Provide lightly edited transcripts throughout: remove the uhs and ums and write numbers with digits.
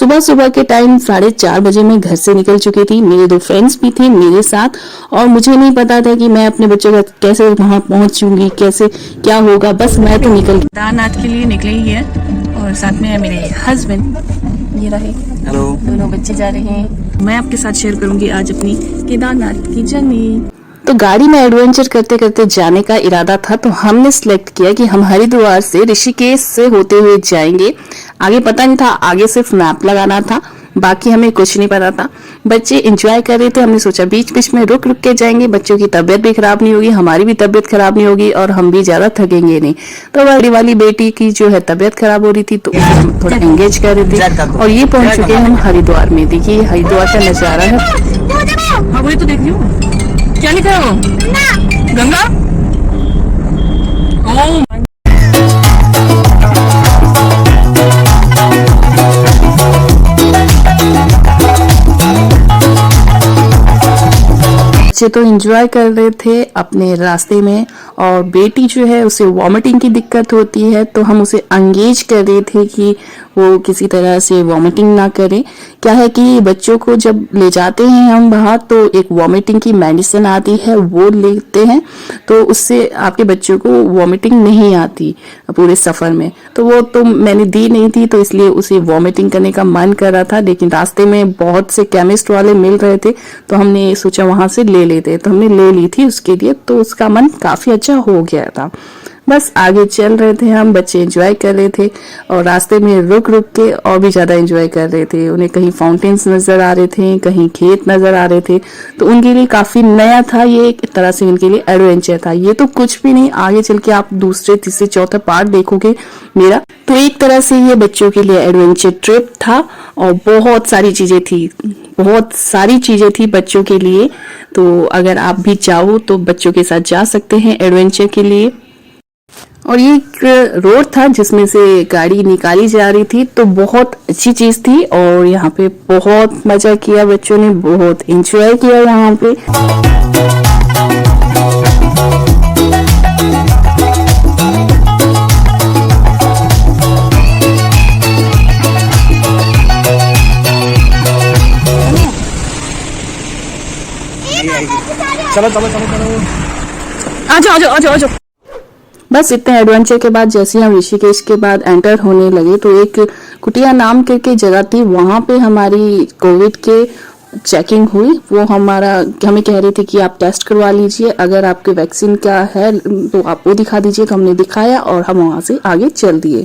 सुबह सुबह के टाइम 4:30 बजे मैं घर से निकल चुकी थी। मेरे 2 फ्रेंड्स भी थे मेरे साथ और मुझे नहीं पता था कि मैं अपने बच्चों का कैसे वहां पहुंचूंगी, कैसे क्या होगा। बस मैं तो निकल केदारनाथ के लिए निकली ही है और साथ में है मेरे हस्बैंड। ये रहे, हेलो, दोनों बच्चे जा रहे हैं। मैं आपके साथ शेयर करूंगी आज अपनी केदारनाथ की जर्नी। तो गाड़ी में एडवेंचर करते करते जाने का इरादा था, तो हमने सिलेक्ट किया कि हम हरिद्वार से ऋषिकेश से होते हुए जाएंगे। आगे पता नहीं था, आगे सिर्फ मैप लगाना था, बाकी हमें कुछ नहीं पता था। बच्चे एंजॉय कर रहे थे, हमने सोचा बीच बीच में रुक रुक के जाएंगे, बच्चों की तबीयत भी खराब नहीं होगी, हमारी भी तबीयत खराब नहीं होगी और हम भी ज्यादा थकेंगे नहीं। तो बड़ी वाली बेटी की जो है तबीयत खराब हो रही थी, तो उसे हम थोड़ा एंगेज कर रहे थे और ये पहुंच चुके हैं हम हरिद्वार में। देखिए हरिद्वार का नजारा है। हाँ वही तो देख रही हूँ। क्या लिखा है वो? गंगा। बच्चे तो एंजॉय कर रहे थे अपने रास्ते में और बेटी जो है उसे वॉमिटिंग की दिक्कत होती है, तो हम उसे एंगेज कर रहे थे कि वो किसी तरह से वॉमिटिंग ना करे। क्या है कि बच्चों को जब ले जाते हैं हम बाहर तो एक वॉमिटिंग की मेडिसिन आती है, वो लेते हैं तो उससे आपके बच्चों को वॉमिटिंग नहीं आती पूरे सफर में। तो वो तो मैंने दी नहीं थी, तो इसलिए उसे वॉमिटिंग करने का मन कर रहा था, लेकिन रास्ते में बहुत से केमिस्ट वाले मिल रहे थे तो हमने सोचा वहां से ले लेते, तो हमने ले ली थी उसके लिए, तो उसका मन काफी अच्छा हो गया था। बस आगे चल रहे थे हम, बच्चे एंजॉय कर रहे थे और रास्ते में रुक रुक के और भी ज्यादा एंजॉय कर रहे थे। उन्हें कहीं फाउंटेन्स नजर आ रहे थे, कहीं खेत नजर आ रहे थे, तो उनके लिए काफी नया था ये, एक तरह से उनके लिए एडवेंचर था। ये तो कुछ भी नहीं, आगे चल के आप दूसरे तीसरे चौथे पार्ट देखोगे मेरा। तो एक तरह से ये बच्चों के लिए एडवेंचर ट्रिप था और बहुत सारी चीजें थी बच्चों के लिए। तो अगर आप भी चाहो तो बच्चों के साथ जा सकते हैं एडवेंचर के लिए। और ये एक रोड था जिसमें से गाड़ी निकाली जा रही थी, तो बहुत अच्छी चीज थी और यहाँ पे बहुत मजा किया, बच्चों ने बहुत एंजॉय किया यहाँ पे। चलो चलो चलो चलो, आ जाओ। बस इतने एडवेंचर के बाद जैसे हम ऋषिकेश के बाद एंटर होने लगे तो एक कुटिया नाम करके जगह थी, वहां पे हमारी कोविड के चेकिंग हुई। वो हमें कह रहे थे कि आप टेस्ट करवा लीजिए, अगर आपके वैक्सीन का है तो आप वो दिखा दीजिए। तो हमने दिखाया और हम वहां से आगे चल दिए।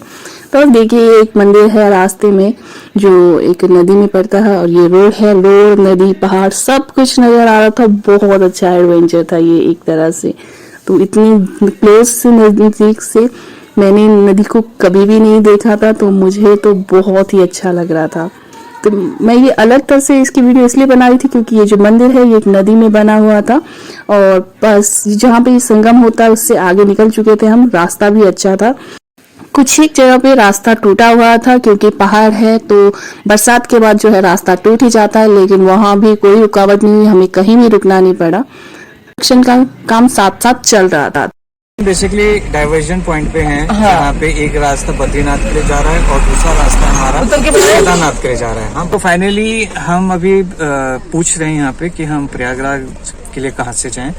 तो देखिए एक मंदिर है रास्ते में जो एक नदी में पड़ता है और ये रोड है, रोड नदी पहाड़ सब कुछ नजर आ रहा था। बहुत अच्छा एडवेंचर था ये एक तरह से। तो इतनी क्लोज से नजदीक से मैंने नदी को कभी भी नहीं देखा था, तो मुझे तो बहुत ही अच्छा लग रहा था। तो मैं ये अलग तरह से इसकी वीडियो इसलिए बना रही थी क्योंकि ये जो मंदिर है ये एक नदी में बना हुआ था और बस जहाँ पे संगम होता है उससे आगे निकल चुके थे हम। रास्ता भी अच्छा था, कुछ एक जगह पे रास्ता टूटा हुआ था क्योंकि पहाड़ है, तो बरसात के बाद जो है रास्ता टूट ही जाता है, लेकिन वहां भी कोई रुकावट नहीं हुई, हमें कहीं भी रुकना नहीं पड़ा। कंस्ट्रक्शन का काम साथ साथ चल रहा था। बेसिकली डाइवर्जन पॉइंट पे हैं, जहाँ पे एक रास्ता बद्रीनाथ के लिए जा रहा है और दूसरा रास्ता हमारा केदारनाथ के लिए जा रहा है। हम तो फाइनली हम अभी पूछ रहे हैं यहाँ पे कि हम प्रयागराज के लिए कहाँ से जाएं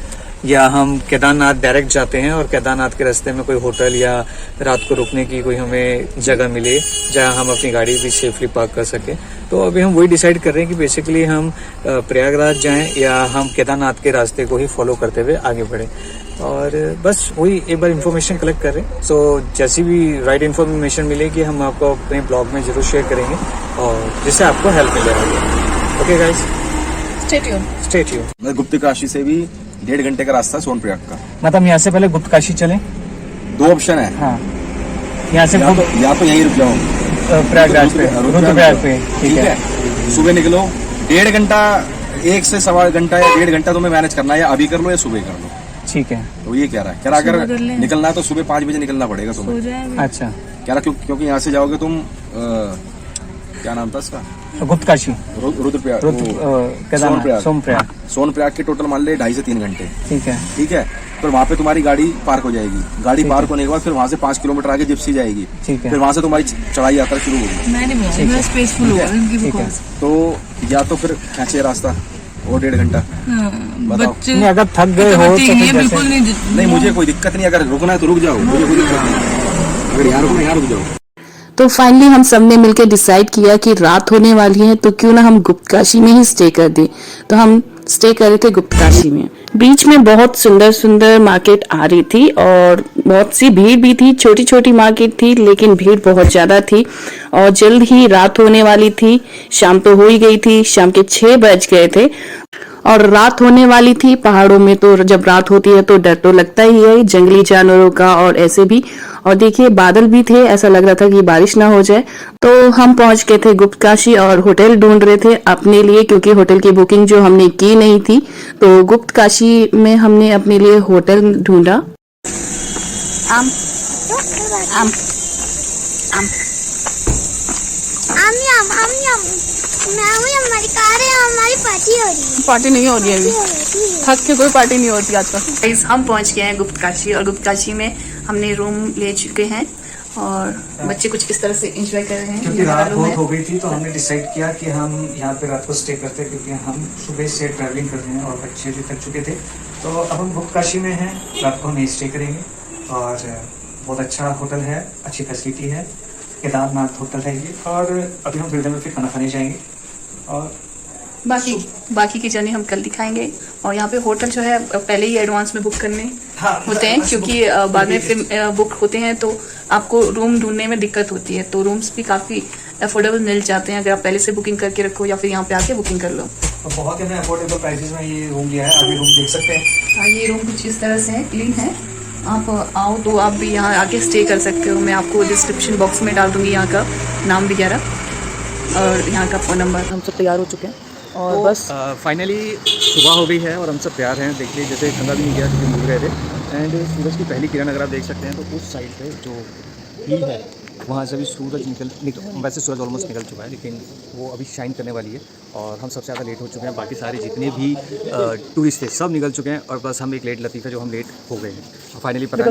या हम केदारनाथ डायरेक्ट जाते हैं और केदारनाथ के रास्ते में कोई होटल या रात को रुकने की कोई हमें जगह मिले जहां हम अपनी गाड़ी भी सेफली पार्क कर सके। तो अभी हम वही डिसाइड कर रहे हैं कि बेसिकली हम प्रयागराज जाएं या हम केदारनाथ के रास्ते को ही फॉलो करते हुए आगे बढ़े। और बस वही एक बार इन्फॉर्मेशन कलेक्ट कर रहे हैं। सो जैसी भी राइट इन्फॉर्मेशन मिलेगी हम आपको अपने ब्लॉग में जरूर शेयर करेंगे और जिससे आपको हेल्प मिलेगा। Okay guys, stay tune. गुप्त काशी से भी 1.5 घंटे का रास्ता है सोनप्रयाग का। मतलब यहाँ से पहले गुप्त काशी चले? 2 ऑप्शन है। हाँ, यहाँ से या तो यहीं रुक जाओ प्रयागराज पे, रुद्रप्रयाग पे, ठीक है। सुबह निकलो, 1.5 घंटा, 1 से सवा घंटा या 1.5 घंटा तुम्हें मैनेज करना है, या अभी कर लो या सुबह कर लो, ठीक है। तो ये कह रहा है, अगर निकलना है तो सुबह 5 बजे निकलना पड़ेगा तुम्हें। अच्छा, कह रहा क्योंकि यहाँ से जाओगे तुम क्या नाम था इसका, गुप्त काशी, रुद्रप्रयाग, सोनप्रयाग के टोटल मान ले 2.5 से 3 घंटे, ठीक है। ठीक है। फिर वहाँ पे तुम्हारी गाड़ी पार्क हो जाएगी। गाड़ी पार्क होने के बाद फिर वहाँ से 5 किलोमीटर आगे जिप्सी जाएगी। ठीक है। फिर वहाँ से तुम्हारी चढ़ाई यात्रा शुरू होगी। मैं स्पेसफुल होगा ठीक है। तो या तो फिर खींचे रास्ता और 1.5 घंटा। बताओ। बच्चे नहीं, अगर थक गए हो तो नहीं फिर है, बिल्कुल जैसे नहीं। नहीं, मुझे कोई दिक्कत नहीं, अगर रुकना है तो रुक जाओ, मुझे कोई दिक्कत नहीं। अगर यहाँ रुकना है यहाँ रुक जाओ। तो फाइनली हम सब ने मिलकर डिसाइड किया कि रात होने वाली है तो क्यों ना हम गुप्तकाशी में ही स्टे कर दें। तो हम स्टे कर रहे थे गुप्तकाशी में। बीच में बहुत सुंदर सुंदर मार्केट आ रही थी और बहुत सी भीड़ भी थी। छोटी छोटी मार्केट थी लेकिन भीड़ बहुत ज्यादा थी और जल्द ही रात होने वाली थी। शाम तो हो ही गई थी, शाम के 6 बज गए थे और रात होने वाली थी। पहाड़ों में तो जब रात होती है तो डर तो लगता ही है, जंगली जानवरों का और ऐसे भी। और देखिए बादल भी थे, ऐसा लग रहा था कि बारिश ना हो जाए। तो हम पहुंच गए थे गुप्तकाशी और होटल ढूंढ रहे थे अपने लिए, क्योंकि होटल की बुकिंग जो हमने की नहीं थी। तो गुप्तकाशी में हमने अपने लिए होटल ढूंढा। आम आम आम आम यम आम यम मैं हमारी कार है, हमारी पार्टी हो रही है। पार्टी नहीं हो रही है अभी, है थक के कोई पार्टी नहीं होती आजकल। गाइस हम पहुंच गए हैं गुप्तकाशी और गुप्तकाशी में हमने रूम ले चुके हैं और बच्चे कुछ इस तरह से एंजॉय कर रहे हैं। क्योंकि ये हमारा रात रूम बहुत है। हो गई थी तो हमने डिसाइड किया कि हम यहाँ पे रात को स्टे करते हैं, क्योंकि हम सुबह से ट्रैवलिंग कर रहे हैं और बच्चे भी थक चुके थे। तो अब हम गुप्तकाशी में हैं, रात को हम यहीं स्टे करेंगे और बहुत अच्छा होटल है, अच्छी फैसिलिटी है। केदारनाथ होटल है ये। और अभी हम थोड़ी देर में फिर खाना खाने जाएंगे और बाकी की जर्नी हम कल दिखाएंगे। और यहाँ पे होटल जो है पहले ही एडवांस में बुक करने होते हैं, क्योंकि बाद में फिर बुक होते हैं तो आपको रूम ढूंढने में दिक्कत होती है। तो रूम्स भी काफ़ी अफोर्डेबल मिल जाते हैं अगर आप पहले से बुकिंग करके रखो या फिर यहाँ पे आके बुकिंग कर लो। तो बहुत ही हमने अफोर्डेबल प्राइसेस में ये रूम लिया है। अभी रूम देख सकते हैं। ये रूम कुछ इस तरह से है, क्लीन है। आप आओ तो आप भी यहाँ आके स्टे कर सकते हो। मैं आपको डिस्क्रिप्शन बॉक्स में डाल दूंगी यहाँ का नाम वगैरह और यहाँ का फ़ोन नंबर। हम सब तैयार हो चुके हैं और तो बस फाइनली सुबह हो गई है और हम सब तैयार हैं। देखिए जैसे ठंडा भी नहीं गया क्योंकि भूल गए थे। एंड सूरज की पहली किरण अगर आप देख सकते हैं तो उस साइड पे जो हिल है वहाँ से अभी सूरज निकल वैसे सूरज ऑलमोस्ट निकल चुका है, लेकिन वो अभी शाइन करने वाली है। और हम सबसे ज़्यादा लेट हो चुके हैं। बाकी सारे जितने भी टूरिस्ट थे सब निकल चुके हैं और बस हम एक लेट लतीफ़ है जो हम लेट हो गए हैं। फाइनली पता नहीं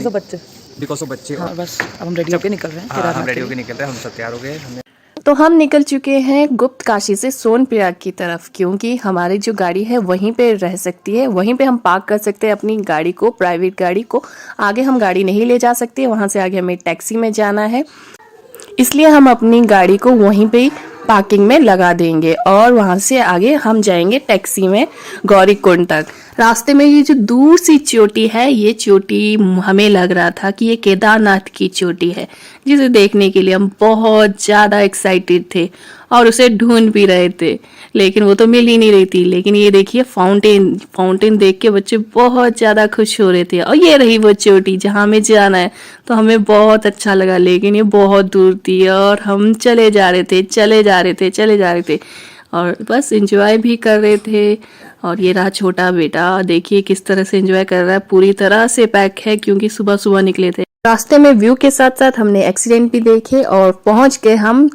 बिकॉज ऑफ बच्चे। हाँ, बस अब हम रेडी होके निकल रहे हैं। हाँ, हम रेडी होकर निकल रहे हैं। हम सब तैयार हो गए। हमने तो हम निकल चुके हैं गुप्तकाशी से सोनप्रयाग की तरफ, क्योंकि हमारी जो गाड़ी है वहीं पे रह सकती है, वहीं पे हम पार्क कर सकते हैं अपनी गाड़ी को, प्राइवेट गाड़ी को। आगे हम गाड़ी नहीं ले जा सकते, वहाँ से आगे हमें टैक्सी में जाना है। इसलिए हम अपनी गाड़ी को वहीं पे पार्किंग में लगा देंगे और वहाँ से आगे हम जाएंगे टैक्सी में गौरीकुंड तक। रास्ते में ये जो दूर सी चोटी है, ये चोटी हमें लग रहा था कि ये केदारनाथ की चोटी है, जिसे देखने के लिए हम बहुत ज़्यादा एक्साइटेड थे और उसे ढूंढ भी रहे थे, लेकिन वो तो मिल ही नहीं रही थी। लेकिन ये देखिए फाउंटेन देख के बच्चे बहुत ज़्यादा खुश हो रहे थे। और ये रही वो चोटी जहाँ हमें जाना है। तो हमें बहुत अच्छा लगा, लेकिन ये बहुत दूर थी और हम चले जा रहे थे और बस एंजॉय भी कर रहे थे। और ये रहा छोटा बेटा, देखिए किस तरह से एंजॉय कर रहा है, पूरी तरह से पैक है क्योंकि सुबह सुबह निकले थे। रास्ते में व्यू के साथ साथ हमने एक्सीडेंट भी देखे और पहुंच गए हम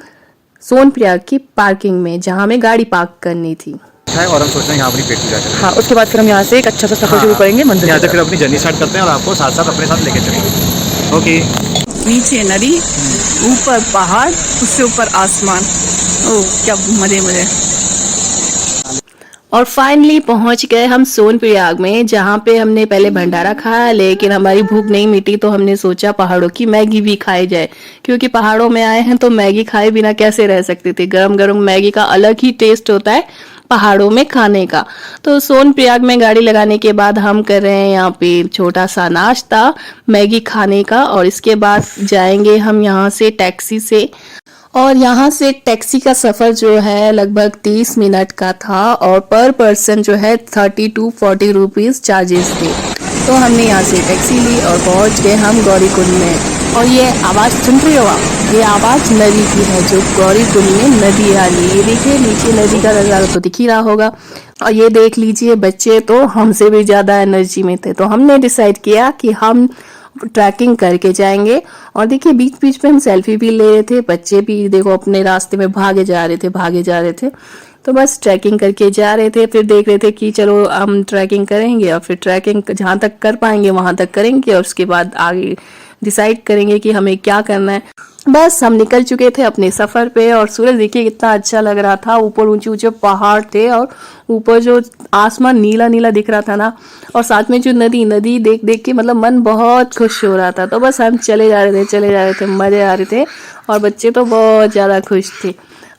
सोनप्रयाग की पार्किंग में, जहां हमें गाड़ी पार्क करनी थी। और हम सोच रहे हैं यहाँ अपनी पेट पूजा करें। हाँ, उसके बाद फिर हम यहाँ से एक अच्छा सा सफर शुरू करेंगे मंदिर यहाँ से फिर अपनी जर्नी स्टार्ट करते हैं और आपको साथ साथ अपने साथ लेके चलेंगे। ओके। नीचे नदी, ऊपर पहाड़, उससे ऊपर आसमान। ओह क्या मजे। और फाइनली पहुंच गए हम सोनप्रयाग में, जहां पे हमने पहले भंडारा खाया, लेकिन हमारी भूख नहीं मिटी तो हमने सोचा पहाड़ों की मैगी भी खाई जाए, क्योंकि पहाड़ों में आए हैं तो मैगी खाए बिना कैसे रह सकते थे। गरम गरम मैगी का अलग ही टेस्ट होता है पहाड़ों में खाने का। तो सोनप्रयाग में गाड़ी लगाने के बाद हम कर रहे हैं यहाँ पे छोटा सा नाश्ता मैगी खाने का, और इसके बाद जाएंगे हम यहाँ से टैक्सी से। और यहाँ से टैक्सी का सफ़र जो है लगभग 30 मिनट का था और पर पर्सन जो है 30 to 40 रुपीज़ चार्जेस थे। तो हमने यहाँ से टैक्सी ली और पहुँच गए हम गौरीकुंड में। और ये आवाज़ सुन रही हो आप, ये आवाज़ नदी की है जो गौरीकुंड में नदी आ रही है। ये देखिए नीचे नदी का नज़ारा तो दिख ही रहा होगा। और ये देख लीजिए बच्चे तो हमसे भी ज़्यादा एनर्जी में थे, तो हमने डिसाइड किया कि हम ट्रैकिंग करके जाएंगे। और देखिए बीच बीच में हम सेल्फी भी ले रहे थे, बच्चे भी देखो अपने रास्ते में भागे जा रहे थे। तो बस ट्रैकिंग करके जा रहे थे, फिर देख रहे थे कि चलो हम ट्रैकिंग करेंगे और फिर ट्रैकिंग जहाँ तक कर पाएंगे वहां तक करेंगे और उसके बाद आगे डिसाइड करेंगे कि हमें क्या करना है। बस हम निकल चुके थे अपने सफर पे और सूरज देखिए कितना अच्छा लग रहा था। ऊपर ऊंचे ऊंचे पहाड़ थे और ऊपर जो आसमान नीला नीला दिख रहा था ना, और साथ में जो नदी देख देख के मतलब मन बहुत खुश हो रहा था। तो बस हम चले जा रहे थे, मजे आ रहे थे और बच्चे तो बहुत ज्यादा खुश थे।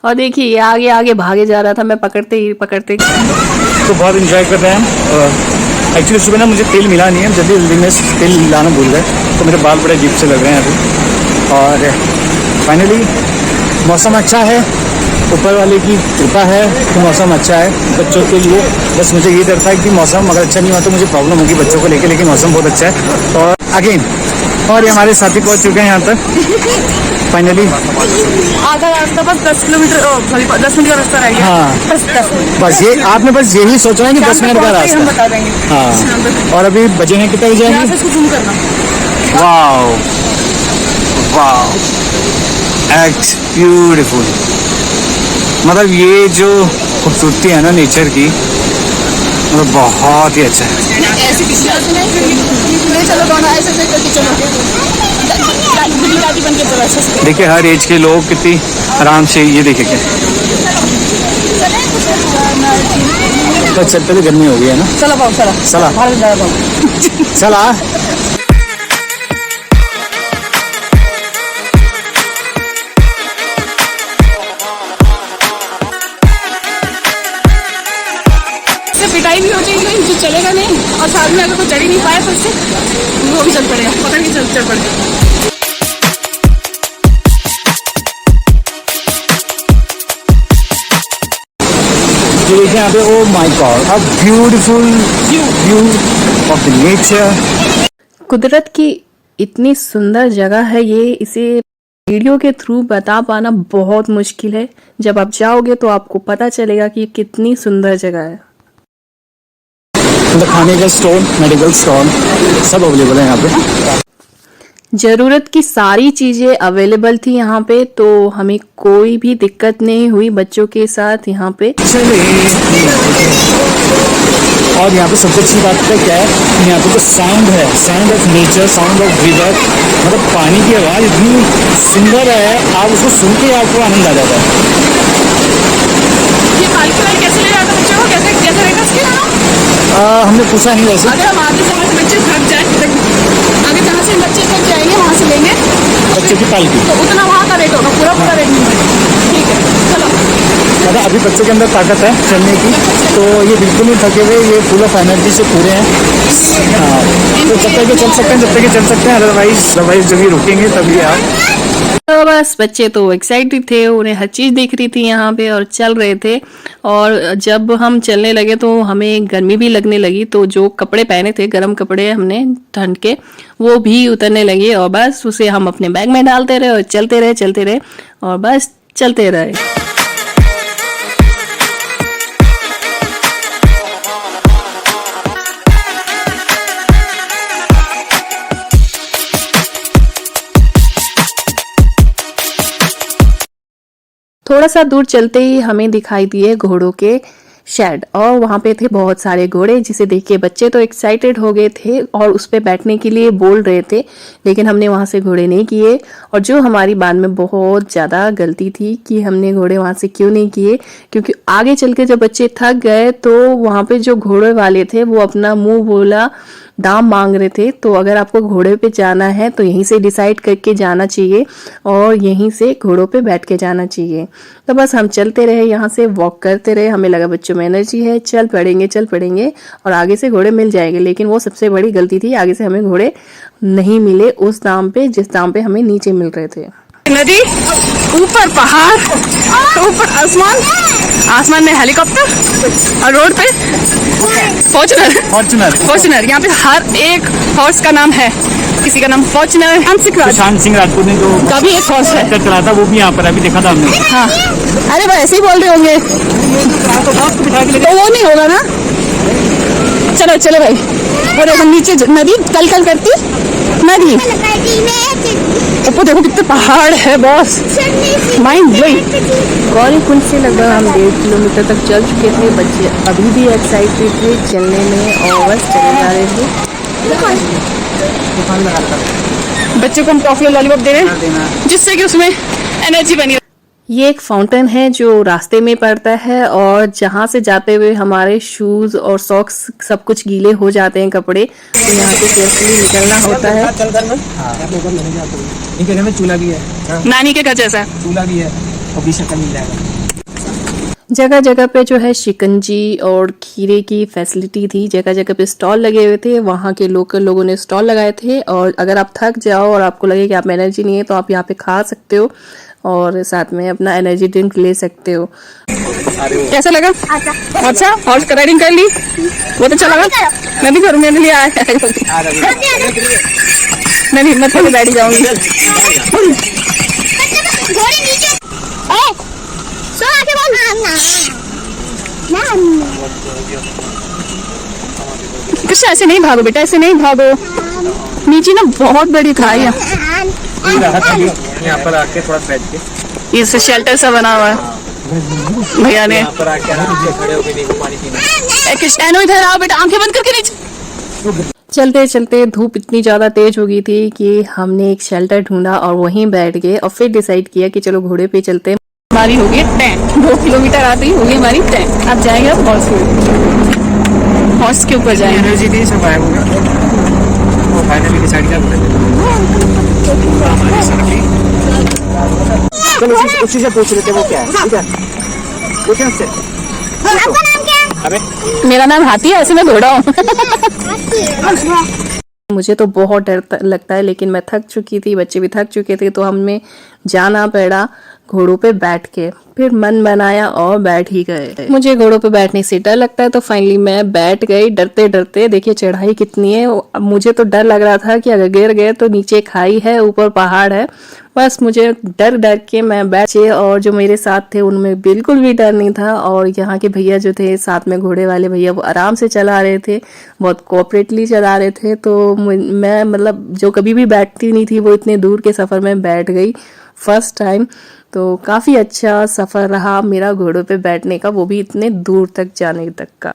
और देखिए ये आगे आगे भागे जा रहा था, मैं पकड़ते तो बहुत इंजॉय कर रहे हैं हम। एक्चुअली सुबह ना मुझे तेल मिला नहीं है, जल्दी में तेल लाना भूल गए, तो मेरे बाल बड़े अजीब से लग रहे हैं अभी। और फाइनली मौसम अच्छा है, ऊपर वाले की कृपा है कि मौसम अच्छा है बच्चों के लिए। बस मुझे ये डर था कि मौसम अगर अच्छा नहीं हुआ तो मुझे प्रॉब्लम होगी बच्चों को लेके, लेकिन मौसम बहुत अच्छा है। और अगेन और ये हमारे साथी पहुंच चुके हैं यहाँ तक फाइनली। आधा रास्ता बस 10 किलोमीटर 10 मिनट का रास्ता रह गया। हाँ बस 10 मिनट। बस ये आपने बस यही सोचा है कि 10 मिनट का हम रास्ता। बता देंगे। हाँ और अभी बजे हैं कितने बजे यहाँ हैं? से जूम करना। Wow wow act beautiful. मतलब ये जो खूबसूरती है ना नेचर की, मतलब बहुत ही अच्छा है। ऐसे किसी ले चलो दोनों ऐसे करके चलो, बन के चलो ऐसे। देखिए हर एज के लोग कितनी आराम से ये देखेंगे। तो चलते तो गर्मी हो गई है ना। चलो बाबू चलो चला भारत जा बाबू। चला। पिटाई भी हो जाएगी जो चलेगा नहीं, और साथ में अगर कोई चढ़ ही नहीं पाया तो उससे वो भी चल पड़ेगा, पता नहीं चल पड़ेगा। जो देखिए यहाँ पे, oh my God, a beautiful view of the nature. कुदरत की इतनी सुंदर जगह है ये, इसे वीडियो के थ्रू बता पाना बहुत मुश्किल है। जब आप जाओगे तो आपको पता चलेगा कि कितनी सुंदर जगह है। मतलब खाने का स्टॉल, मेडिकल स्टॉल सब अवेलेबल है यहाँ पे। जरूरत की सारी चीजें अवेलेबल थी यहाँ पे, तो हमें कोई भी दिक्कत नहीं हुई बच्चों के साथ यहाँ पे। चले और यहाँ पे सबसे अच्छी बात पता क्या है, यहाँ पे जो साउंड है, sound of nature, sound of river, मतलब पानी की आवाज़ इतनी सुंदर है, आप उसको सुन के आपको आनंद आ जाता है। ये पालकी वाली कैसे ले जाता बच्चों को, कैसे कैसे रहेगा इसके? हमने पूछा नहीं वैसे। अगर हम आगे समय से बच्चे थक जाए, आगे जहाँ से बच्चे थक जाएंगे वहाँ से लेंगे बच्चों की पालकी, तो उतना वहाँ का रेट होगा, पूरा रेट नहीं होगा। ठीक है चलो। मतलब अभी बच्चों के अंदर ताकत है चलने की, तो ये बिल्कुल नहीं थके हुए, ये फुल ऑफ एनर्जी से पूरे हैं। हाँ तो जब तक ये चल सकते हैं, जब तक ये चल सकते हैं, अदरवाइज जब ये रुकेंगे तभी आप। तो बस बच्चे तो एक्साइटेड थे, उन्हें हर चीज़ दिख रही थी यहाँ पे और चल रहे थे। और जब हम चलने लगे तो हमें गर्मी भी लगने लगी, तो जो कपड़े पहने थे गर्म कपड़े हमने ठंड के, वो भी उतरने लगे और बस उसे हम अपने बैग में डालते रहे और चलते रहे और बस चलते रहे। थोड़ा सा दूर चलते ही हमें दिखाई दिए घोड़ों के शेड, और वहाँ पे थे बहुत सारे घोड़े, जिसे देख के बच्चे तो एक्साइटेड हो गए थे और उस पे बैठने के लिए बोल रहे थे, लेकिन हमने वहाँ से घोड़े नहीं किए। और जो हमारी बाद में बहुत ज़्यादा गलती थी कि हमने घोड़े वहाँ से क्यों नहीं किए, क्योंकि आगे चल के जब बच्चे थक गए तो वहाँ पे जो घोड़े वाले थे वो अपना मुंह बोला दाम मांग रहे थे। तो अगर आपको घोड़े पे जाना है तो यहीं से डिसाइड करके जाना चाहिए और यहीं से घोड़ों पे बैठ के जाना चाहिए। तो बस हम चलते रहे, यहाँ से वॉक करते रहे, हमें लगा बच्चों में एनर्जी है, चल पड़ेंगे और आगे से घोड़े मिल जाएंगे। लेकिन वो सबसे बड़ी गलती थी, आगे से हमें घोड़े नहीं मिले उस दाम पे जिस दाम पे हमें नीचे मिल रहे थे। नदी, ऊपर पहाड़, ऊपर आसमान में हेलीकॉप्टर और रोड पे फॉर्च्यूनर। यहाँ पे हर एक हॉर्स का नाम है, किसी का नाम फॉर्च्यूनर, सुशांत सिंह राजपूत ने जो कभी एक हॉर्स है ट्रैक्टर चला था वो भी यहाँ पर अभी देखा था हमने। हाँ अरे भाई ऐसे ही बोल रहे होंगे तो वो नहीं होगा ना। चलो भाई, और नीचे नदी कल करती, मैं दी। लगाई मैं ऊपर देखो कितने पहाड़ है boss, mind blowing. Gauri Kund से लगभग हम 1.5 किलोमीटर तक चल चुके थे। बच्चे अभी भी एक्साइटेड थे चलने में और बस चले जा रहे थे। बच्चों को हम टॉफी और लॉलीपॉप दे रहे हैं जिससे कि उसमें एनर्जी बनी रहे। ये एक फाउंटेन है जो रास्ते में पड़ता है और जहाँ से जाते हुए हमारे शूज और सॉक्स सब कुछ गीले हो जाते हैं कपड़े, तो यहाँ से केयरफुली निकलना होता है। इनके घर में चूल्हा भी है, नानी के घर जैसा है। चूल्हा भी है और भी शक्ल मिल जाएगा। जगह जगह पे जो है शिकंजी और खीरे की फैसिलिटी थी, जगह जगह पे स्टॉल लगे हुए थे। वहाँ के लोकल लोगों ने स्टॉल लगाए थे और अगर आप थक जाओ और आपको लगे कि आप में एनर्जी नहीं है तो आप यहाँ पे खा सकते हो और साथ में अपना एनर्जी ड्रिंक ले सकते हो। कैसा लगा? अच्छा, हॉर्स राइडिंग कर ली, बहुत अच्छा लगा। मैं भी करूँ, मेरे लिए आया। मैं भी हिम्मत करके बैठ जाऊंगी। घोड़े नीचे सो आके बोल ना कृष्णा ऐसे नहीं भागो बेटा, ऐसे नहीं भागो। नीचे ना बहुत बड़ी खाई है, यहाँ पर आके थोड़ा बैठ के इससे शेल्टर सा बना हुआ है भैया ने। यहाँ पर आके खड़े होके देखो पानी पीना। कृष्णा इधर आओ बेटा, आंखें बंद करके नीचे। चलते चलते धूप इतनी ज़्यादा तेज हो गई थी कि हमने एक शेल्टर ढूंढा और वहीं बैठ गए और फिर डिसाइड किया कि चलो घोड़े पे चलते हैं। हमारी हो गई 2 किलोमीटर आते ही हो गई हमारी 10। अब जाएंगे अब हॉर्स के ऊपर जाएंगे। एनर्जी थी सब आया होगा और फाइनली डिसाइड क्या चलो उसी से पूछ लेते वो क्या है, ठीक है? पूछे उससे। आपका नाम क्या है? अबे मेरा नाम हाथी है, ऐसे मैं घोड़ा हूँ। मुझे तो बहुत डर लगता है लेकिन मैं थक चुकी थी, बच्चे भी थक चुके थे, तो हमें जाना पड़ा घोड़ों पे बैठ के। फिर मन बनाया और बैठ ही गए। मुझे घोड़ों पे बैठने से डर लगता है तो फाइनली मैं बैठ गई डरते डरते। देखिए चढ़ाई कितनी है, मुझे तो डर लग रहा था कि अगर गिर गए तो नीचे खाई है ऊपर पहाड़ है। बस मुझे डर डर के मैं बैठे और जो मेरे साथ थे उनमें बिल्कुल भी डर नहीं था। और यहाँ के भैया जो थे साथ में घोड़े वाले भैया, वो आराम से चला रहे थे, बहुत कोऑपरेटली चला रहे थे। तो मैं मतलब जो कभी भी बैठती नहीं थी वो इतने दूर के सफ़र में बैठ गई फर्स्ट टाइम। तो काफ़ी अच्छा सफ़र रहा मेरा घोड़ों पे बैठने का, वो भी इतने दूर तक जाने तक का।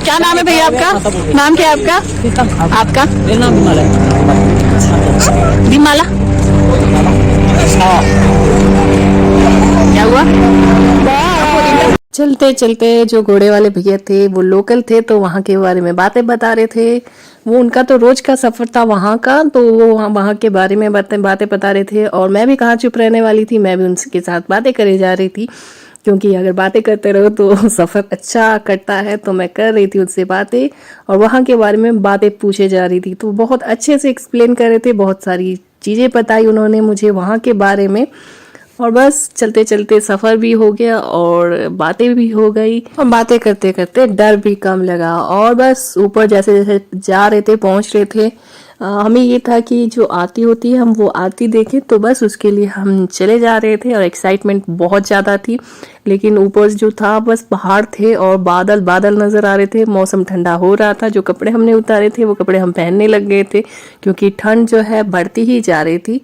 क्या नाम है भैया आपका? नाम क्या है आपका? आपका दिमाला। क्या हुआ? चलते चलते जो घोड़े वाले भैया थे वो लोकल थे तो वहाँ के बारे में बातें बता रहे थे। वो उनका तो रोज का सफर था वहाँ का, तो वो वहाँ के बारे में बातें बता रहे थे और मैं भी कहाँ चुप रहने वाली थी, मैं भी उनके साथ बातें करे जा रही थी क्योंकि अगर बातें करते रहो तो सफ़र अच्छा कटता है। तो मैं कर रही थी उनसे बातें और वहाँ के बारे में बातें पूछे जा रही थी। तो बहुत अच्छे से एक्सप्लेन कर रहे थे, बहुत सारी चीज़ें बताई उन्होंने मुझे वहाँ के बारे में। और बस चलते चलते सफ़र भी हो गया और बातें भी हो गई और बातें करते करते डर भी कम लगा। और बस ऊपर जैसे जैसे जा रहे थे पहुंच रहे थे, हमें ये था कि जो आरती होती है हम वो आरती देखें, तो बस उसके लिए हम चले जा रहे थे और एक्साइटमेंट बहुत ज़्यादा थी। लेकिन ऊपर जो था बस पहाड़ थे और बादल बादल नज़र आ रहे थे, मौसम ठंडा हो रहा था। जो कपड़े हमने उतारे थे वो कपड़े हम पहनने लग गए थे क्योंकि ठंड जो है बढ़ती ही जा रही थी।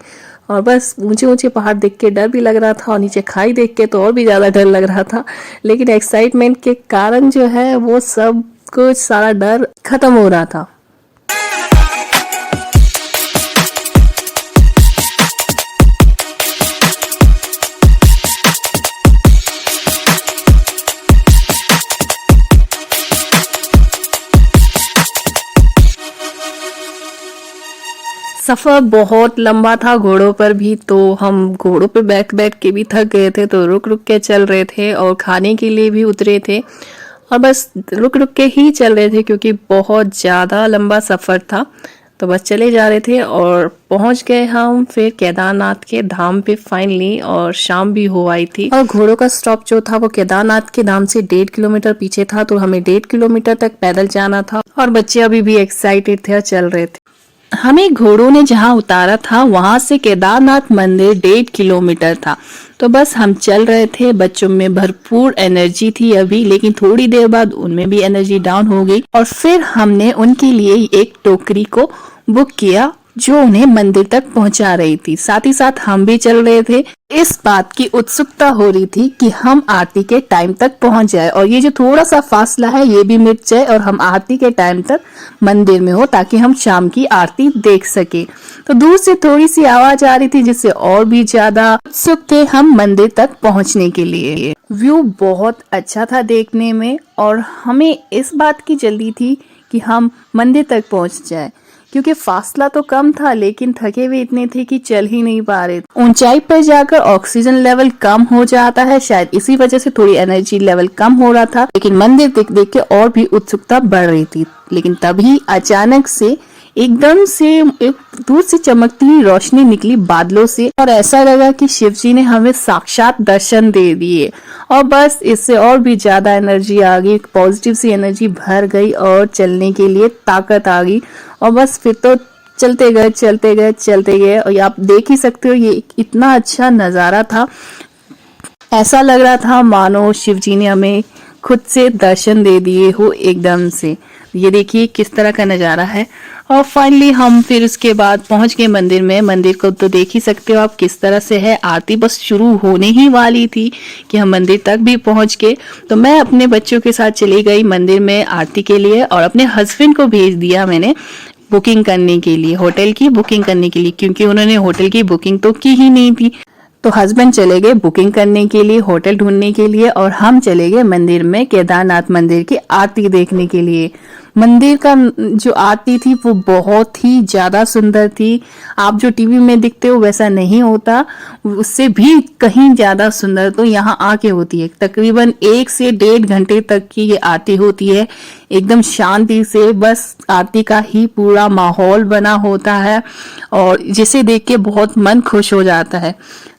और बस ऊंचे ऊंचे पहाड़ देख के डर भी लग रहा था और नीचे खाई देख के तो और भी ज़्यादा डर लग रहा था। लेकिन एक्साइटमेंट के कारण जो है वो सब कुछ सारा डर खत्म हो रहा था। सफ़र बहुत लंबा था घोड़ों पर भी, तो हम घोड़ों पे बैठ बैठ के भी थक गए थे, तो रुक रुक के चल रहे थे और खाने के लिए भी उतरे थे और बस रुक रुक के ही चल रहे थे क्योंकि बहुत ज़्यादा लंबा सफ़र था। तो बस चले जा रहे थे और पहुंच गए हम फिर केदारनाथ के धाम पे फाइनली, और शाम भी हो आई थी। और घोड़ों का स्टॉप जो था वो केदारनाथ के धाम से 1.5 किलोमीटर पीछे था, तो हमें 1.5 किलोमीटर तक पैदल जाना था और बच्चे अभी भी एक्साइटेड थे और चल रहे थे। हमें घोड़ों ने जहाँ उतारा था वहां से केदारनाथ मंदिर 1.5 किलोमीटर था। तो बस हम चल रहे थे, बच्चों में भरपूर एनर्जी थी अभी, लेकिन थोड़ी देर बाद उनमें भी एनर्जी डाउन हो गई और फिर हमने उनके लिए एक टोकरी को बुक किया जो उन्हें मंदिर तक पहुंचा रही थी। साथ ही साथ हम भी चल रहे थे। इस बात की उत्सुकता हो रही थी कि हम आरती के टाइम तक पहुंच जाए और ये जो थोड़ा सा फासला है ये भी मिट जाए और हम आरती के टाइम तक मंदिर में हो, ताकि हम शाम की आरती देख सके। तो दूर से थोड़ी सी आवाज आ रही थी जिससे और भी ज्यादा उत्सुक थे हम मंदिर तक पहुंचने के लिए। व्यू बहुत अच्छा था देखने में और हमें इस बात की जल्दी थी कि हम मंदिर तक पहुंच जाए, क्योंकि फासला तो कम था लेकिन थके हुए इतने थे कि चल ही नहीं पा रहे। ऊंचाई पर जाकर ऑक्सीजन लेवल कम हो जाता है, शायद इसी वजह से थोड़ी एनर्जी लेवल कम हो रहा था, लेकिन मंदिर देख देख के और भी उत्सुकता बढ़ रही थी। लेकिन तभी अचानक से एकदम से एक दूर से चमकती हुई रोशनी निकली बादलों से और ऐसा लगा कि शिव जी ने हमें साक्षात दर्शन दे दिए। और बस इससे और भी ज्यादा एनर्जी आ गई, पॉजिटिव सी एनर्जी भर गई और चलने के लिए ताकत आ गई। और बस फिर तो चलते गए और आप देख ही सकते हो ये इतना अच्छा नजारा था। ऐसा लग रहा था मानो शिव जी ने हमें खुद से दर्शन दे दिए हो एकदम से। ये देखिए किस तरह का नजारा है। और फाइनली हम फिर उसके बाद पहुंच गए मंदिर में। मंदिर को तो देख ही सकते हो आप किस तरह से है। आरती बस शुरू होने ही वाली थी कि हम मंदिर तक भी पहुंच गए। तो मैं अपने बच्चों के साथ चली गई मंदिर में आरती के लिए और अपने हस्बैंड को भेज दिया मैंने बुकिंग करने के लिए, होटल की बुकिंग करने के लिए, क्योंकि उन्होंने होटल की बुकिंग तो की ही नहीं थी। तो हस्बैंड चले गए बुकिंग करने के लिए, होटल ढूंढने के लिए, और हम चले गए मंदिर में केदारनाथ मंदिर की आरती देखने के लिए। मंदिर का जो आरती थी वो बहुत ही ज्यादा सुंदर थी। आप जो टीवी में दिखते हो वैसा नहीं होता, उससे भी कहीं ज्यादा सुंदर तो यहाँ आके होती है। तकरीबन 1 से 1.5 घंटे तक की ये आरती होती है, एकदम शांति से, बस आरती का ही पूरा माहौल बना होता है और जिसे देख के बहुत मन खुश हो जाता है।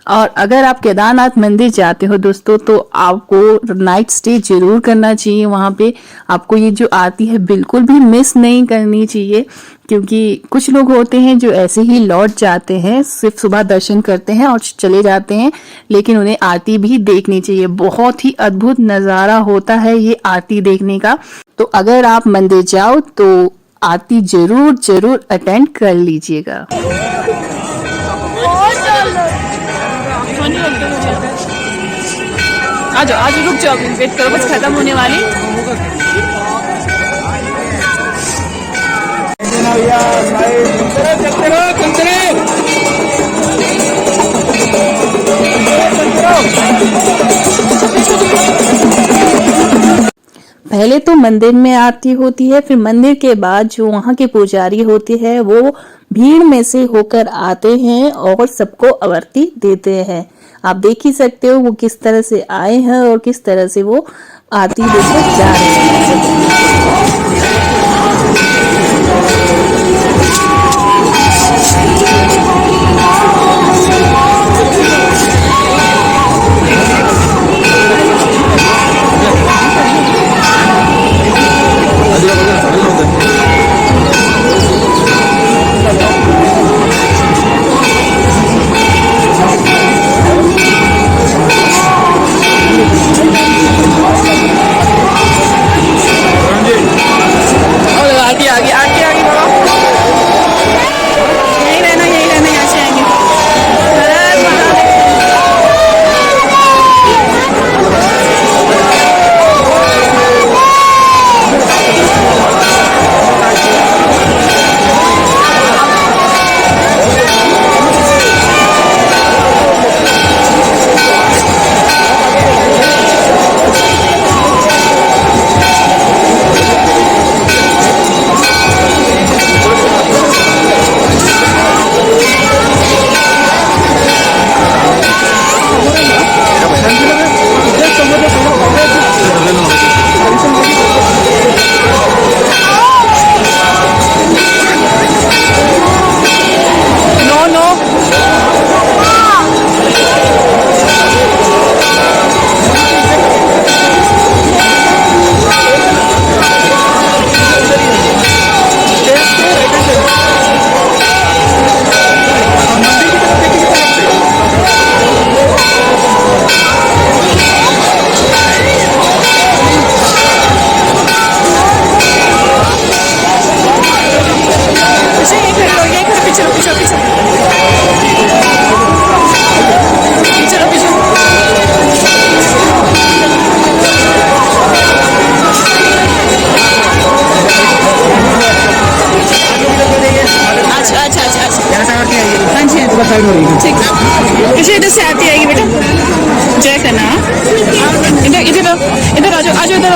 और अगर आप केदारनाथ मंदिर जाते हो दोस्तों तो आपको नाइट स्टे जरूर करना चाहिए वहां पे। आपको ये जो आरती है बिल्कुल भी मिस नहीं करनी चाहिए, क्योंकि कुछ लोग होते हैं जो ऐसे ही लौट जाते हैं, सिर्फ सुबह दर्शन करते हैं और चले जाते हैं, लेकिन उन्हें आरती भी देखनी चाहिए। बहुत ही अद्भुत नजारा होता है ये आरती देखने का। तो अगर आप मंदिर जाओ तो आरती जरूर अटेंड कर लीजिएगा। आज रुक जाओ, वेट करो, बस खत्म होने वाली। पहले तो मंदिर में आरती होती है, फिर मंदिर के बाद जो वहाँ के पुजारी होते हैं वो भीड़ में से होकर आते हैं और सबको आरती देते हैं। आप देख ही सकते हो वो किस तरह से आए हैं और किस तरह से वो आरती देकर जा रहे हैं। पीछे चलो पीछे। अच्छा अच्छा अच्छा अच्छा, हाँ जी ठीक है। पीछे इधर से आती आएगी बेटा, जय करना। इधर इधर इधर आ जाओ, आ जाओ इधर।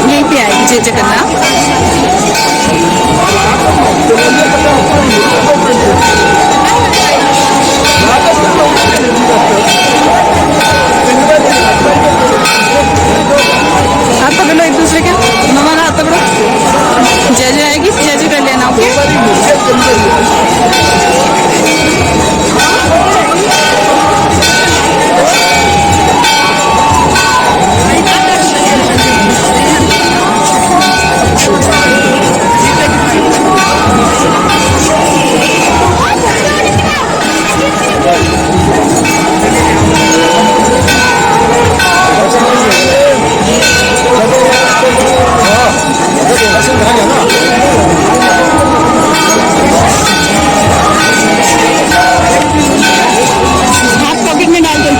यहीं पे आएगी जय जय करना। हाथ पकड़ो एक दूसरे के, मम्मा हाथ पकड़ो। जय जय आएगी, जय जय कर लेना। ओके हाथ पॉकेट में डाल दो।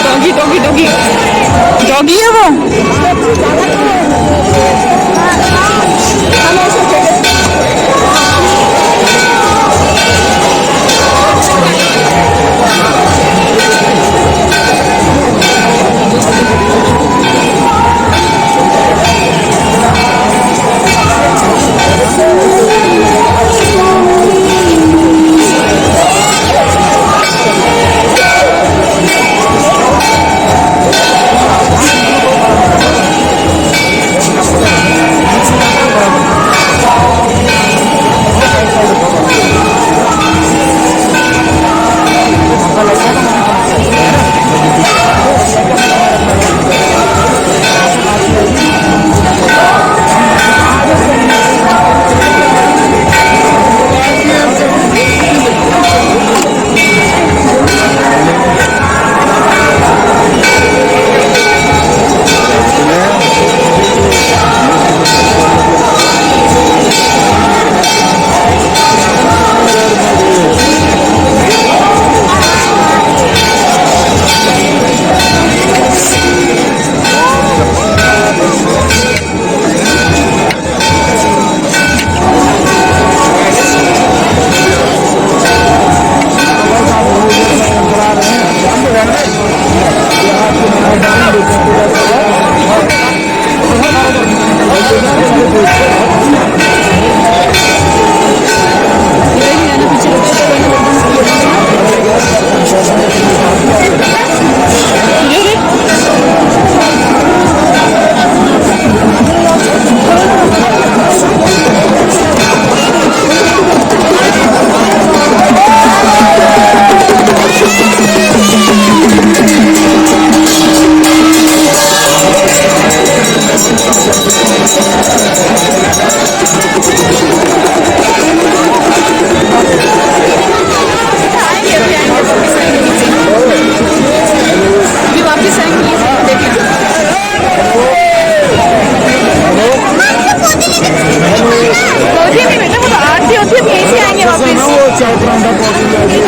डॉगी डॉगी डॉगी डॉगी है वो।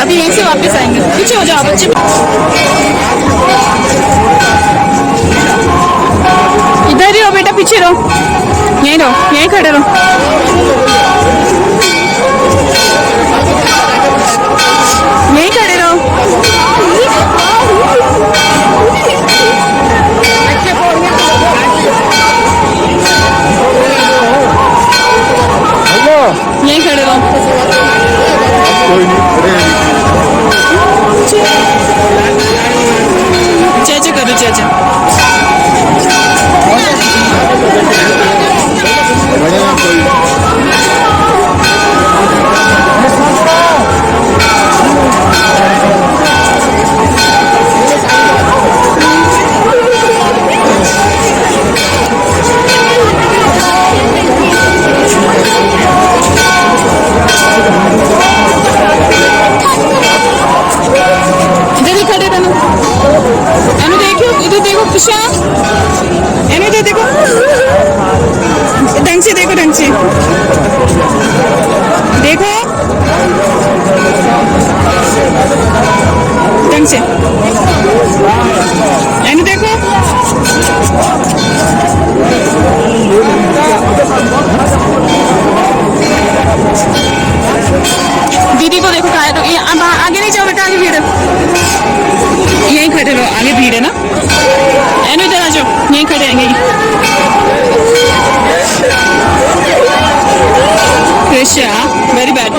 अभी यहीं से वापस आएंगे। पीछे हो जाओ बच्चे, इधर ही रहो बेटा, पीछे रहो, यहीं रहो, यहीं खड़े रहो। यहीं खड़े रहो। আছে। इधर ही खड़े रहना, एनु देखो, इधर देखो खुशियाँ, एनु इधर देखो, ढंग से देखो, ढंग से देखो, ढंग से एनु देखो। दीदी को देखो, कहा है तो आगे नहीं जाओ बेटा, आगे भीड़ है, यहीं खड़े रहो, आगे भीड़ है ना। एनु इधर आ जाओ, यहीं खड़े रहेंगे। Krishna very bad.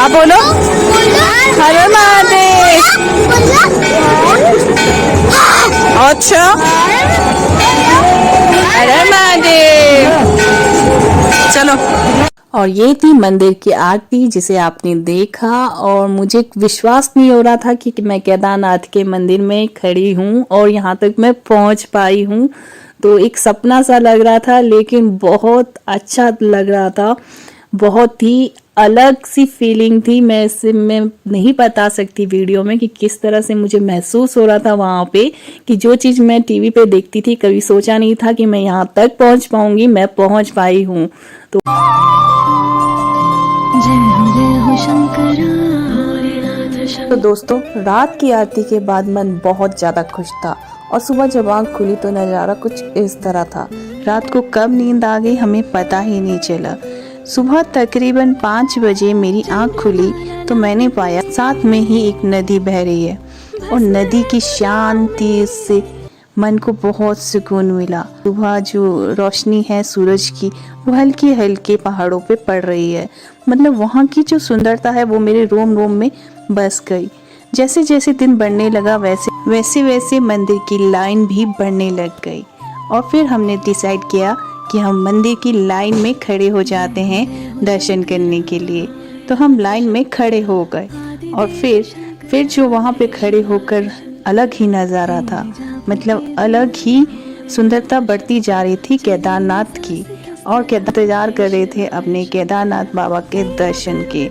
बोलो, हर महादेव। अच्छा, हर महादेव। चलो। और ये थी मंदिर की आरती जिसे आपने देखा, और मुझे विश्वास नहीं हो रहा था कि मैं केदारनाथ के मंदिर में खड़ी हूँ और यहाँ तक मैं पहुँच पाई हूँ। तो एक सपना सा लग रहा था, लेकिन बहुत अच्छा लग रहा था, बहुत ही अलग सी फीलिंग थी। मैं नहीं बता सकती वीडियो में कि किस तरह से मुझे महसूस हो रहा था वहाँ पे, कि जो चीज़ मैं टीवी पे देखती थी, कभी सोचा नहीं था कि मैं यहाँ तक पहुँच पाऊंगी, मैं पहुँच पाई हूँ। तो दोस्तों, रात की आरती के बाद मन बहुत ज़्यादा खुश था, और सुबह जब आँख खुली तो नज़ारा कुछ इस तरह था। रात को कब नींद आ गई हमें पता ही नहीं चला। सुबह तकरीबन 5 बजे मेरी आँख खुली तो मैंने पाया साथ में ही एक नदी बह रही है, और नदी की शांति से मन को बहुत सुकून मिला। सुबह जो रोशनी है सूरज की, वो हल्की हल्की पहाड़ों पे पड़ रही है। मतलब वहाँ की जो सुंदरता है वो मेरे रोम रोम में बस गई। जैसे जैसे दिन बढ़ने लगा वैसे वैसे मंदिर की लाइन भी बढ़ने लग गई, और फिर हमने डिसाइड किया कि हम मंदिर की लाइन में खड़े हो जाते हैं दर्शन करने के लिए। तो हम लाइन में खड़े हो गए, और फिर जो वहाँ पे खड़े होकर अलग ही नज़ारा था, मतलब अलग ही सुंदरता बढ़ती जा रही थी केदारनाथ की, और इंतजार कर रहे थे अपने केदारनाथ बाबा के दर्शन के।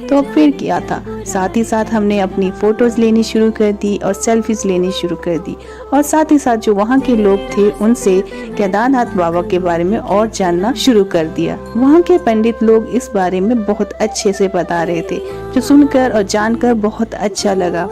तो फिर क्या था, साथ ही साथ हमने अपनी फ़ोटोज़ लेनी शुरू कर दी और सेल्फीज़ लेनी शुरू कर दी, और साथ ही साथ जो वहाँ के लोग थे उनसे केदारनाथ बाबा के बारे में और जानना शुरू कर दिया। वहाँ के पंडित लोग इस बारे में बहुत अच्छे से बता रहे थे, जो सुनकर और जानकर बहुत अच्छा लगा।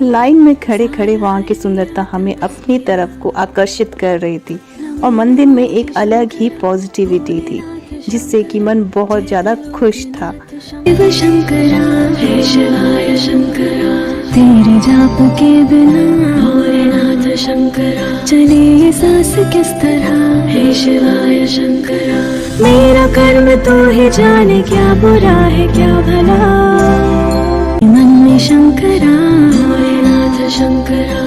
लाइन में खड़े खड़े वहाँ की सुंदरता हमें अपनी तरफ को आकर्षित कर रही थी, और मंदिर में एक अलग ही पॉजिटिविटी थी, जिससे कि मन बहुत ज़्यादा खुश था। शिव शंकरा हे शिवाय शंकरा, तेरे जाप के बिना भोलेनाथ शंकरा, चले ये सांस किस तरह हे शिवाय शंकरा, मेरा कर्म तो ही जाने, क्या बुरा है क्या भला, मन में शंकरा भोलेनाथ शंकरा।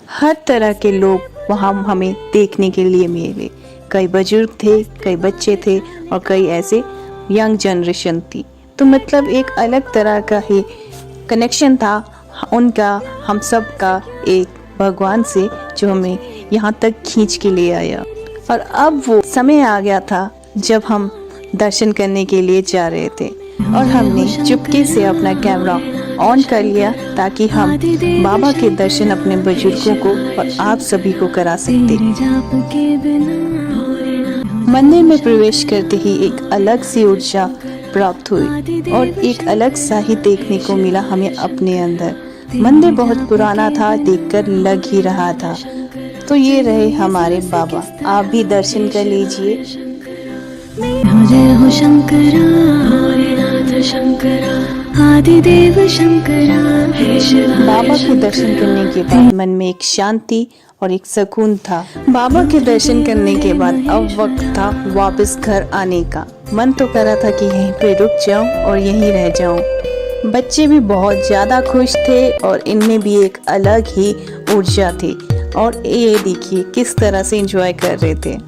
हर तरह के लोग वहाँ हमें देखने के लिए मिले। कई बुजुर्ग थे, कई बच्चे थे, और कई ऐसे यंग जनरेशन थी। तो मतलब एक अलग तरह का ही कनेक्शन था उनका, हम सब का एक भगवान से, जो हमें यहाँ तक खींच के ले आया। और अब वो समय आ गया था जब हम दर्शन करने के लिए जा रहे थे, और हमने चुपके से अपना कैमरा ऑन कर लिया ताकि हम बाबा के दर्शन अपने बुजुर्गों को और आप सभी को करा सकते। तेरे जाप के बिना मंदिर में प्रवेश करते ही एक अलग सी ऊर्जा प्राप्त हुई और एक अलग सा ही देखने को मिला हमें अपने अंदर। मंदिर बहुत पुराना था, देखकर लग ही रहा था। तो ये रहे हमारे बाबा, आप भी दर्शन कर लीजिए। जय हो शंकरा भोलेनाथ शंकरा आदिदेव शंकरा हे शिवा। बाबा के दर्शन करने के बाद मन में एक शांति और एक सुकून था। बाबा के दर्शन करने के बाद अब वक्त था वापस घर आने का। मन तो कर रहा था कि यहीं पे रुक जाऊं और यहीं रह जाऊं। बच्चे भी बहुत ज्यादा खुश थे और इनमें भी एक अलग ही ऊर्जा थी और ये देखिए किस तरह से एंजॉय कर रहे थे।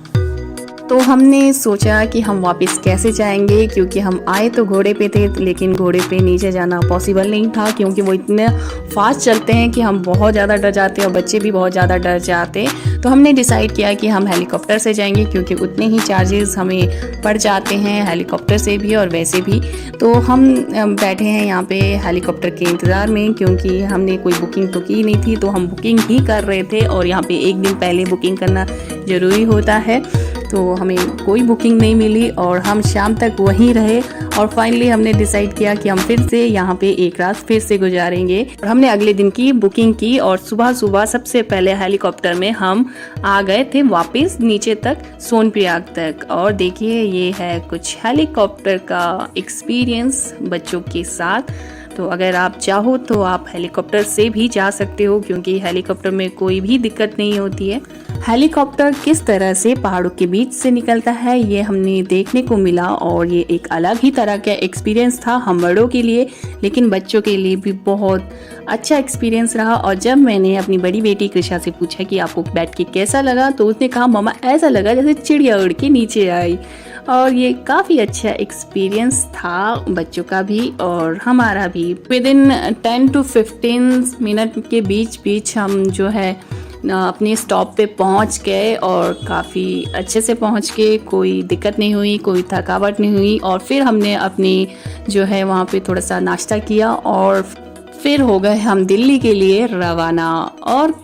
तो हमने सोचा कि हम वापस कैसे जाएंगे, क्योंकि हम आए तो घोड़े पे थे लेकिन घोड़े पे नीचे जाना पॉसिबल नहीं था, क्योंकि वो इतने फास्ट चलते हैं कि हम बहुत ज़्यादा डर जाते हैं और बच्चे भी बहुत ज़्यादा डर जाते। तो हमने डिसाइड किया कि हम हेलीकॉप्टर से जाएंगे, क्योंकि उतने ही चार्जेस हमें पड़ जाते हैं हेलीकॉप्टर से भी और वैसे भी। तो हम बैठे हैं यहाँ पे हेलीकॉप्टर के इंतज़ार में, क्योंकि हमने कोई बुकिंग तो की नहीं थी, तो हम बुकिंग ही कर रहे थे और यहाँ पे एक दिन पहले बुकिंग करना ज़रूरी होता है। तो हमें कोई बुकिंग नहीं मिली और हम शाम तक वहीं रहे और फाइनली हमने डिसाइड किया कि हम फिर से यहाँ पे एक रात फिर से गुजारेंगे। और हमने अगले दिन की बुकिंग की और सुबह सुबह सबसे पहले हेलीकॉप्टर में हम आ गए थे वापस नीचे तक, सोनप्रयाग तक। और देखिए ये है कुछ हेलीकॉप्टर का एक्सपीरियंस बच्चों के साथ। तो अगर आप चाहो तो आप हेलीकॉप्टर से भी जा सकते हो, क्योंकि हेलीकॉप्टर में कोई भी दिक्कत नहीं होती है। हेलीकॉप्टर किस तरह से पहाड़ों के बीच से निकलता है ये हमने देखने को मिला और ये एक अलग ही तरह का एक्सपीरियंस था हम बड़ों के लिए, लेकिन बच्चों के लिए भी बहुत अच्छा एक्सपीरियंस रहा। और जब मैंने अपनी बड़ी बेटी कृषा से पूछा कि आपको बैठ के कैसा लगा, तो उसने कहा मम्मा ऐसा लगा जैसे चिड़िया उड़ के नीचे आई। और ये काफ़ी अच्छा एक्सपीरियंस था बच्चों का भी और हमारा भी। विद इन 10 to 15 मिनट के बीच हम जो है अपने स्टॉप पे पहुंच गए और काफ़ी अच्छे से पहुंच के, कोई दिक्कत नहीं हुई, कोई थकावट नहीं हुई। और फिर हमने अपनी जो है वहाँ पे थोड़ा सा नाश्ता किया और फिर हो गए हम दिल्ली के लिए रवाना। और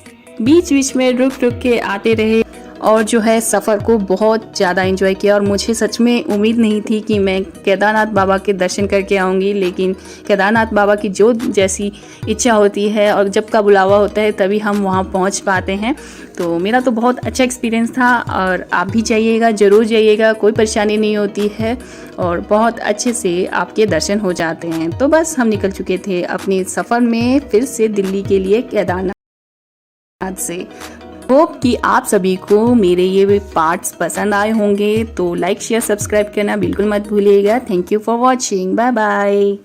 बीच बीच में रुक रुक के आते रहे और जो है सफ़र को बहुत ज़्यादा एंजॉय किया। और मुझे सच में उम्मीद नहीं थी कि मैं केदारनाथ बाबा के दर्शन करके आऊँगी, लेकिन केदारनाथ बाबा की जो जैसी इच्छा होती है और जब का बुलावा होता है तभी हम वहाँ पहुँच पाते हैं। तो मेरा तो बहुत अच्छा एक्सपीरियंस था और आप भी जाइएगा, ज़रूर जाइएगा, कोई परेशानी नहीं होती है और बहुत अच्छे से आपके दर्शन हो जाते हैं। तो बस हम निकल चुके थे अपने सफ़र में फिर से दिल्ली के लिए केदारनाथ से। होप कि आप सभी को मेरे ये पार्ट्स पसंद आए होंगे, तो लाइक शेयर सब्सक्राइब करना बिल्कुल मत भूलिएगा। Thank you for watching, bye bye.